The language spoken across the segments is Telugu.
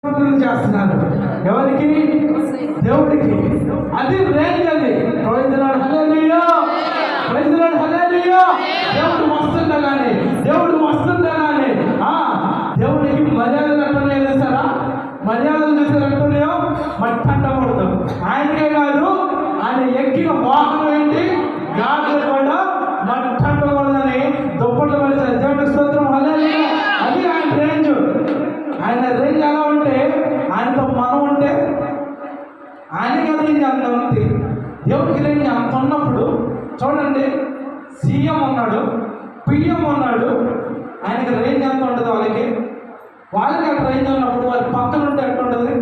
చేస్తున్నారు. ఎవరికి? దేవుడికి. అది రేంజ్. అది ప్రైజ్ లార్డ్ హల్లెలూయా, ప్రైజ్ లార్డ్ హల్లెలూయా. దేవుడు వస్తుండగానే దేవుడికి మర్యాదలు అంటున్నాయో చూసారా? మర్యాదలు చూసారంటున్నాయో మట్టి అంటకూడదు. ఆయనకే కాదు, ఆయన ఎక్కిన వాహనం ఏంటి? గాడిద కూడా మట్టి అంటకూడదని దుప్పట్లు వేశారు. దేవుడి స్తోత్రం హల్లెలూయా. అది ఆయన రేంజ్. ఆయన రేంజ్ ఎలా ఉంటే, ఆయనతో మనం ఉంటే ఆయనకి రేంజ్ అంత ఉంది. దేవుడికి రేంజ్ అంత ఉన్నప్పుడు చూడండి, సీఎం ఉన్నాడు, పిఎం ఉన్నాడు, ఆయనకి రేంజ్ ఎంత ఉంటుంది? వాళ్ళకి అక్కడ రేంజ్ ఉన్నప్పుడు వారి పక్కన ఉంటే ఎట్లా ఉంటుంది?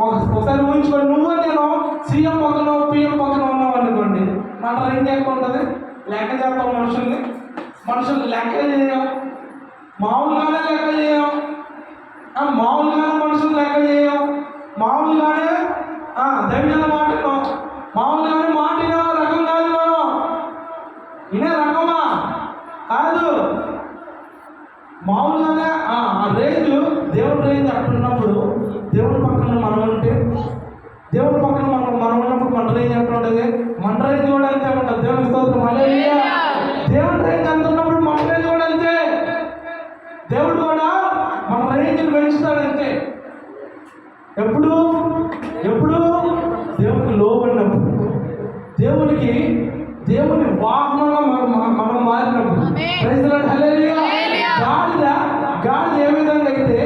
ఒకసారి ఊహించుకోండి, నువ్వు నేను సీఎం పక్కన పిఎం పక్కన ఉన్నావు అనుకోండి, మన రేంజ్ ఎక్కువ ఉంటుంది. లెక్క చేస్తాం మనుషులు లెక్క చేయం, మామూలుగానే లెక్క చేయం, మామూలుగానే మనుషులు లెక్క చేయం, మామూలుగానే దైవ్యాల మాటలు మామూలుగానే మాటిన రకం కాదు. మనం ఇనే రకమా కాదు, మామూలుగానే ఆ రేంజ్. దేవుడి రేంజ్ అట్టున్నప్పుడు, దేవుడి పక్కన మనం ఉంటే, దేవుడి పక్కన మనం ఉన్నప్పుడు మన రేంజ్ ఎక్కడ ఉంటుంది? మన రేంజ్ కూడా అంతే ఉంటుంది. దేవుడి స్తోత్రం హల్లెలూయా. దేవుడి రేంజ్ అంత ఉన్నప్పుడు మన రేంజ్ కూడా అంతే. దేవుడు కూడా మన రేంజ్ని పెంచుతాడంతే. ఎప్పుడు దేవుడికి లోబడినప్పుడు, దేవుని వాహనంగా మనం మారినప్పుడు. ప్రైజ్ లార్డ్ హల్లెలూయా. గాడిద ఏ విధంగా అయితే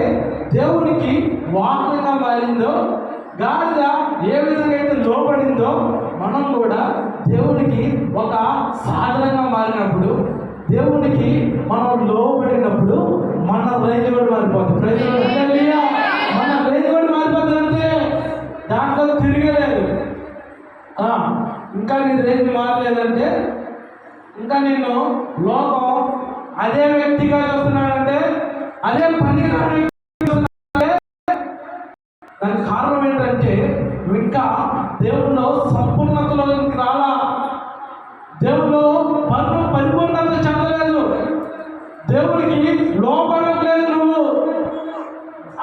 దేవునికి వాహనంగా మారిందో, గాడిద ఏ విధంగా అయితే లోబడిందో, మనం కూడా దేవునికి ఒక సాధనంగా మారినప్పుడు, దేవునికి మనం లోబడినప్పుడు మన రేంజ్ కూడా మారిపోతుంది. ప్రైజ్ లార్డ్ హల్లెలూయా. మన రేంజ్ కూడా మారిపోతుంది అంతే, దాంట్లో తిరగలేదు. ఇంకా నీ రేంజ్ మారలేదంటే, ఇంకా నిన్ను లోకం అదే వ్యక్తిగా చూస్తున్నాడంటే, అదే పనిగా దానికి కారణం ఏంటంటే, ఇంకా దేవుల్లో సంపూర్ణతలోకి రాలా, దేవుల్లో పరిపూర్ణత చెందలేదు, దేవుడికి లోపడలేదు. నువ్వు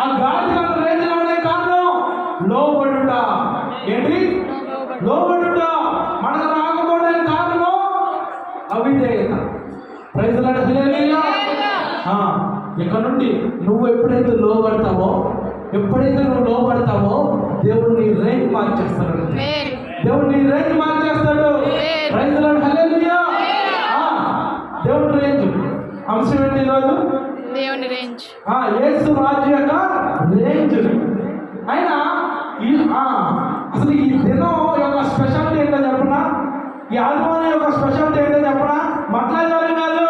ఆ గాడిద రేంజ్ రావడానికి కారణం లోబడుట. ఏంటి? లోబడుట. మనకు రాకపోవడానికి కారణం అవిధేయత. ప్రైజ్ లార్డ్ హల్లెలూయా. ఇక్కడ నుండి నువ్వు ఎప్పుడైతే లోబడతావో దేవుడు నీ రేంజ్ మార్చేస్తాడు. ప్రైజ్ లార్డ్ హల్లెలూయా. దేవుడి రేంజ్ అంశం ఏంటి ఈరోజు? దేవుని రేంజ్. యేసు రాజు యొక్క రేంజ్. అయినా అసలు ఈ దినం యొక్క స్పెషాలిటీ ఏంటో చెప్పనా? ఈ ఆదివారం యొక్క స్పెషాలిటీ ఏంటో చెప్పనా? మాట్లాడేవారు కాదు.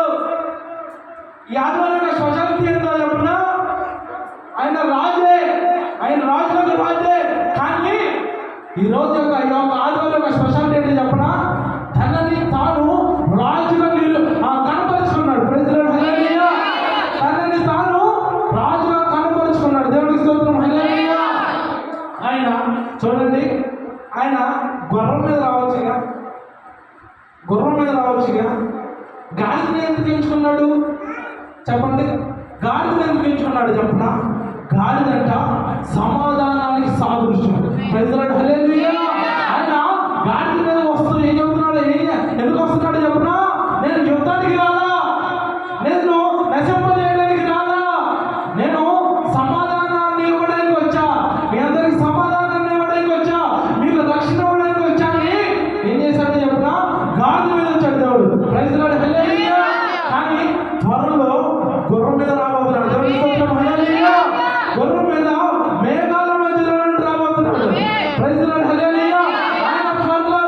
ఈ ఆదివారం యొక్క స్పెషాలిటీ ఏంటో చెప్పనా? ఆయన రాజులకు రాజే. కానీ ఈ రోజు యొక్క ఆదివారం యొక్క స్పెషాలిటీ ఏంటో చెప్పనా? తనని తాను రాజుగా కనపరుచుకున్నాడు. ప్రైజ్ లార్డ్ హల్లెలూయా. తనని తాను రాజుగా కనపరుచుకున్నాడు. దేవునికి స్తోత్రం హల్లెలూయా. ఆయన చూడండి, ఆయన గుర్రం మీద రావచ్చుగా, గాడిదని ఎందుకు ఎంచుకున్నాడు చెప్పండి? చెప్పనా? గాడిదంట సమాధానానికి సాదృశ్యం. ప్రైజ్ లార్డ్ హల్లెలూయా. ఆయన గాడిద మీద వస్తూ ఏం చెబుతున్నాడు? ఎందుకు వస్తున్నాడు చెప్పనా? నేను యుద్ధానికి రాలా, నేను నశింపజేయడానికి రాలా, నేను సమాధానాన్ని ఇవ్వడానికి వచ్చా, మీ అందరికి సమాధానాన్ని ఇవ్వడానికి వచ్చా, మీకు రక్షణ ఇవ్వడానికి వచ్చా అని ఏం చేశాడు చెప్పనా? గాడిద మీద వచ్చాడు దేవుడు. ప్రైజ్ లార్డ్ హల్లెలూయా. కానీ త్వరలో గుర్రం మీద రాబోతున్నాడు. దేవుని స్తోత్రం హల్లెలూయా. గుర్రం మీద మేఘాల మధ్యలో రాబోతున్నాడు. ప్రైజ్ లార్డ్ హల్లెలూయా. ఆయన త్వరలో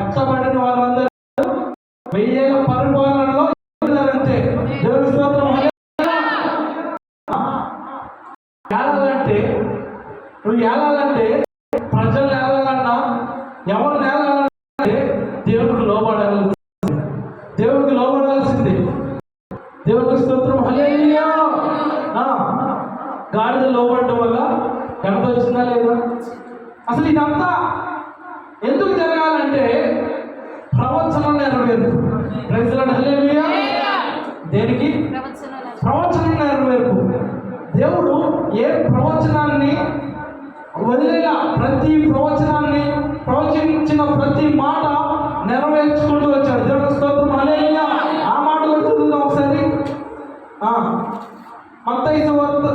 కష్టపడిన వాళ్ళందరూ 1000 ఏళ్ల పరిపాలనలో అంతే. దేవుని స్తోత్రం. ఏలాలంటే నువ్వు ఏలాలంటే ప్రజలు ఏలాలన్నా ఎవరు ఏలాలంటే దేవుడికి లోబడాలి, దేవుడికి లోబడాల్సిందే. దేవుడికి స్తోత్రం. హల్లెలూయా. గాడిద లోబడటం వల్ల ఎంత వచ్చిందా లేదా? అసలు ఇదంతా ఎందుకు జరగాలంటే ప్రవచనం నెరవేర్పు. Praise Lord. హల్లెలూయా. దేనికి? ప్రవచనం నెరవేర్పు. దేవుడు ఏ ప్రవచనాన్ని వదిలేలా ప్రతి ప్రవచనాన్ని ప్రవచించిన ప్రతి మాట నెరవేర్చుకుంటూ వచ్చాడు. దేవుని స్తోత్రం. హల్లెలూయా. ఆ మాట చదువుదాం ఒకసారి. మత్తయి సువార్త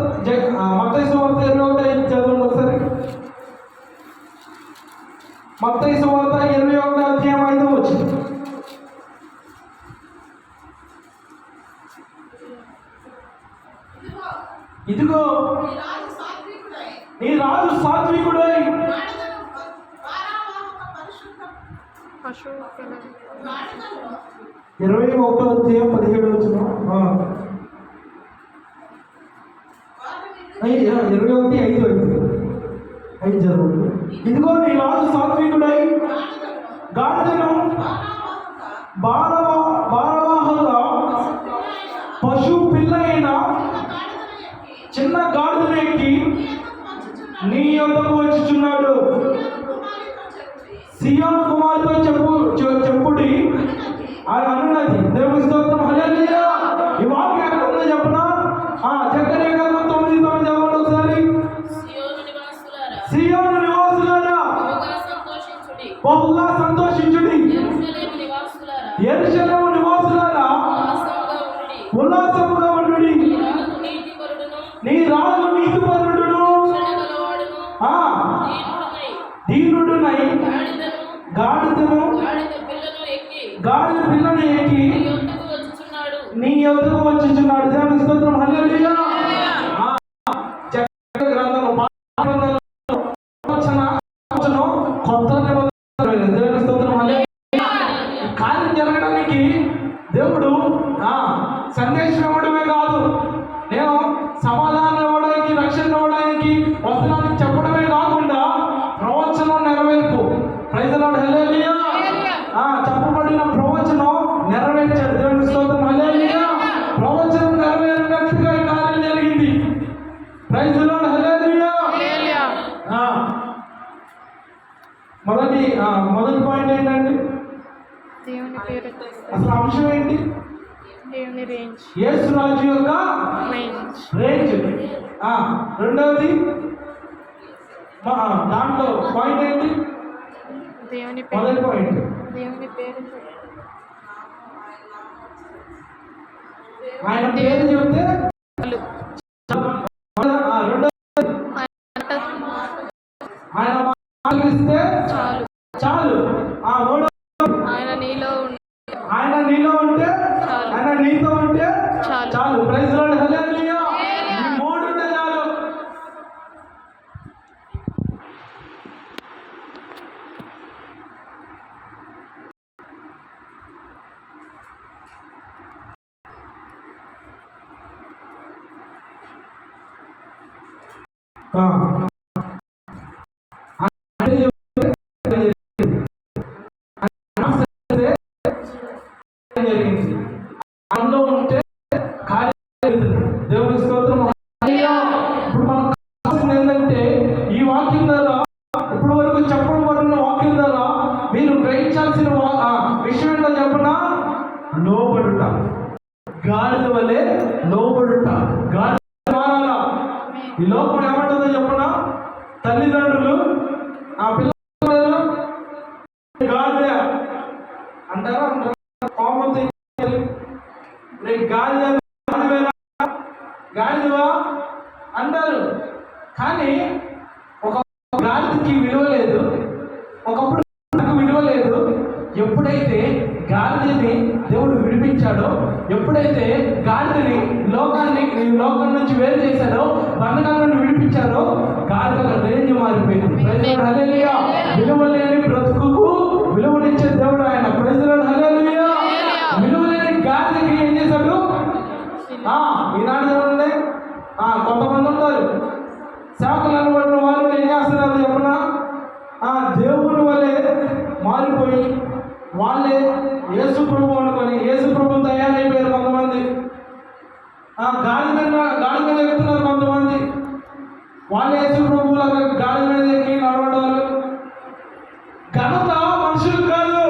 21 చదవండి ఒకసారి. మత్తయి సువార్త 21 అధ్యాయం 5వ వచనం. ఇదిగో నీ రాజు సాత్వికుడై 21వ అధ్యాయం 17వ వచనం. 21:5 చదవండి. ఇదిగో నీ రాజు సాత్వికుడై గాడిదను భారవాహంగా పశు పిల్ల అయిన చిన్న గాడిదను ఎక్కి నీ యొద్దకు వచ్చుచున్నాడు. సియోను కుమారుతో చెప్పుడి అని అన్నది. దేవుని స్తోత్రం. హల్లెలూయా. ఈ వాక్యం ఎక్కడ ఉందో చెప్పనా? జకర్యా గ్రంథం 9:9 చదవండి ఒకసారి. సియోను నివాసులారా బహుగా సంతోషించుడి, యెరూషలేము నివాసులారా ఉల్లాసముగా ఉండుడి. నీ రాజు నీతిపరుడును దీనుడునై గాడిద పిల్లను ఎక్కి నీ యొద్దకు వచ్చుచున్నాడు. దేవుని స్తోత్రం. హల్లెలూయా. కొత్త నిబంధన. దేవుని స్తోత్రం. హల్లెలూయా. కార్యం జరగడానికి దేవుడు సందేశం ఇవ్వడమే కాదు, నేను సమాధానం ఇవ్వడానికి, రక్షణ ఇవ్వడానికి వచనాన్ని చెప్పడమే కాకుండా ప్రవచనం నెరవేర్పు. Praise Lord. హల్లెలూయా. చెప్పబడిన ప్రవచనం నెరవేర్చాడు. దేవుని స్తోత్రం. హల్లెలూయా. ప్రవచనం నెరవేరినట్టుగా ఈ కార్యం జరిగింది. Praise Lord. హల్లెలూయా. మొదటి పాయింట్ ఏంటండి? అసలు అంశం ఏంటి? యేసు రాజు యొక్క రేంజ్. రెండవది దాంట్లో పాయింట్ ఏంటి? మొదటి పాయింట్ ఆయన పేరు చెప్తే, ఆయన మాటలిస్తే చాలు. ఆయన నీలో ఉంటే, ఆయన నీతో ఉంటే చాలు. Praise Lord. హల్లెలూయా. ఈ మూడు ఉంటే చాలు. అందులో ఉంటే దేవుని స్తోత్రం. ఇప్పుడు మనం ఏంటంటే ఈ వాక్యం ద్వారా, ఇప్పుడు వరకు చెప్పబడిన వాక్యం ద్వారా మీరు గ్రహించాల్సిన విషయం ఏంటో చెప్పనా? లోబడుట. గాడిద వలె లోబడుట. గాడిద మారాలా? ఈ లోపల ఏమంటుందో చెప్పనా? తల్లిదండ్రులు ఆ పిల్లలు గాడిద అంటారా? గాడిదవా అంటారు. కానీ ఒక గాడిదకి విలువ లేదు, ఒకప్పుడు విలువ లేదు. ఎప్పుడైతే గాడిదని దేవుడు విడిపించాడో, ఎప్పుడైతే గాడిదని లోకం నుంచి వేరు చేశాడో, బంధకాల నుండి విడిపించాడో, గాడిద రేంజ్ మారిపోయింది. హల్లెలూయా. విలువ లేని బ్రతుకుకు విలువ విలువనిచ్చే దేవుడు ఆయన. ప్రైజ్ ది లార్డ్, హల్లెలూయా. విలువలేని గాలికి ఏం చేశాడు? ఈనాడు చూడండి, కొంతమంది ఉంటారు సేవకులు అనబడిన వాళ్ళు ఏం చేస్తున్నారు చెప్పనా? దేవుని వల్లే మారిపోయి వాళ్ళే యేసు ప్రభు అనుకొని యేసు ప్రభు తయారైపోయారు కొంతమంది. గాలి మీద ఎక్కుతున్నారు కొంతమంది. వాళ్ళే యేసు ప్రభు లాగా గాలి మీద ఎక్కి నడవడాలు. ఘనత మనుషులకు కాదు,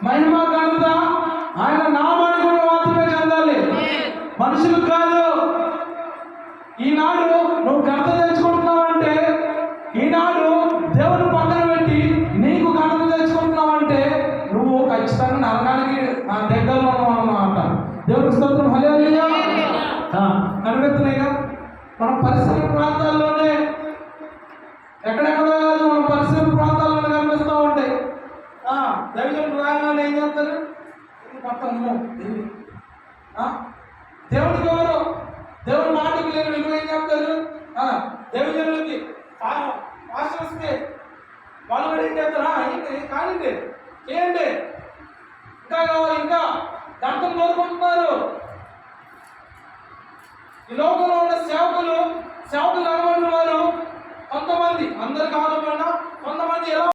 మహిమ ఘనత ఆయన నామానికి మాత్రమే చెందాలి, మనుషులకు కాదు. ఈనాడు నువ్వు ఘనత తెచ్చుకుంటున్నావంటే, ఈనాడు దేవుని పక్కన పెట్టి నీకు ఘనత తెచ్చుకుంటున్నావంటే నువ్వు ఖచ్చితంగా నరకానికి దగ్గరలో అన్నమాట. దేవుని స్తోత్రం, హల్లెలూయా. కనిపెడుతున్నాయిగా మన పరిసర ప్రాంతాల్లోనే, ఎక్కడెక్కడ కాదు, మన పరిసర ప్రాంతాల్లోనే కనిపిస్తూ ఉంటాయి. దైవజనులు రాగానే ఏం చేస్తారు? మొత్తం దేవుడికి ఎవరు దేవుడి మాటకి లేని విలువ ఏం చెప్తారు? దైవజనులకి పాస్టర్స్కి వాళ్ళు కూడా ఏం చేస్తారా? ఏంటి కానిండి, చేయండి, ఇంకా కావాలి, ఇంకా దంతం కోరుకుంటున్నారు. ఈ లోకంలో ఉన్న సేవకులు అనబడిన వారు కొంతమంది, అందరు కాకపోయినా కొంతమంది ఎలా